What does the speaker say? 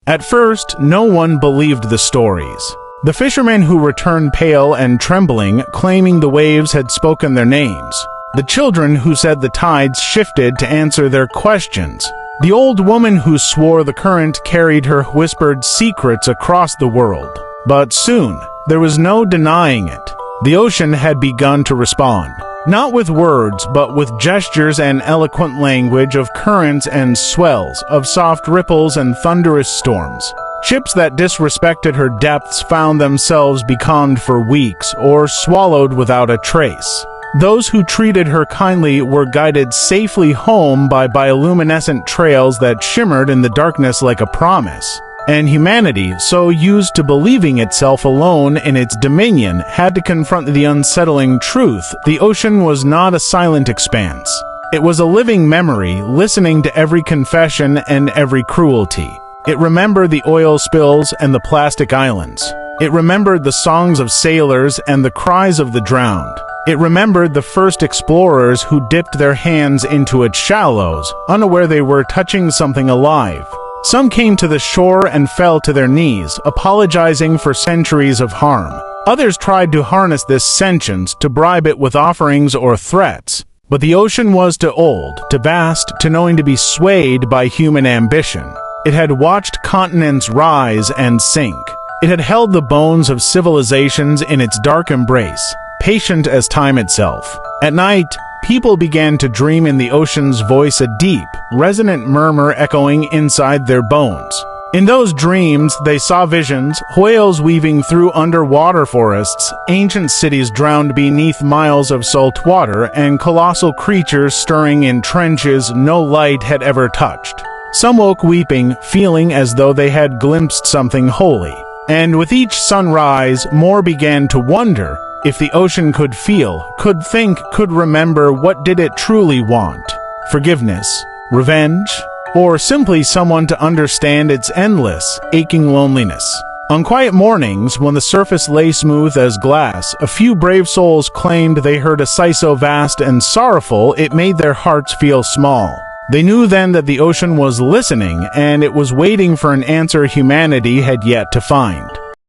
At first, no one believed the stories. The fishermen who returned pale and trembling, claiming the waves had spoken their names. The children who said the tides shifted to answer their questions. The old woman who swore the current carried her whispered secrets across the world. But soon, there was no denying it. The ocean had begun to respond. Not with words, but with gestures and eloquent language of currents and swells, of soft ripples and thunderous storms. Ships that disrespected her depths found themselves becalmed for weeks or swallowed without a trace. Those who treated her kindly were guided safely home by bioluminescent trails that shimmered in the darkness like a promise. And humanity, so used to believing itself alone in its dominion, had to confront the unsettling truth: the ocean was not a silent expanse. It was a living memory, listening to every confession and every cruelty. It remembered the oil spills and the plastic islands. It remembered the songs of sailors and the cries of the drowned. It remembered the first explorers who dipped their hands into its shallows, unaware they were touching something alive. Some came to the shore and fell to their knees, apologizing for centuries of harm. Others tried to harness this sentience, to bribe it with offerings or threats. But the ocean was too old, too vast, too knowing to be swayed by human ambition. It had watched continents rise and sink. It had held the bones of civilizations in its dark embrace, patient as time itself. At night, people began to dream in the ocean's voice, a deep, resonant murmur echoing inside their bones. In those dreams, they saw visions, whales weaving through underwater forests, ancient cities drowned beneath miles of salt water, and colossal creatures stirring in trenches no light had ever touched. Some woke weeping, feeling as though they had glimpsed something holy. And with each sunrise, more began to wonder if the ocean could feel, could think, could remember. What did it truly want? Forgiveness? Revenge? Or simply someone to understand its endless, aching loneliness? On quiet mornings, when the surface lay smooth as glass, a few brave souls claimed they heard a sigh so vast and sorrowful it made their hearts feel small. They knew then that the ocean was listening, and it was waiting for an answer humanity had yet to find.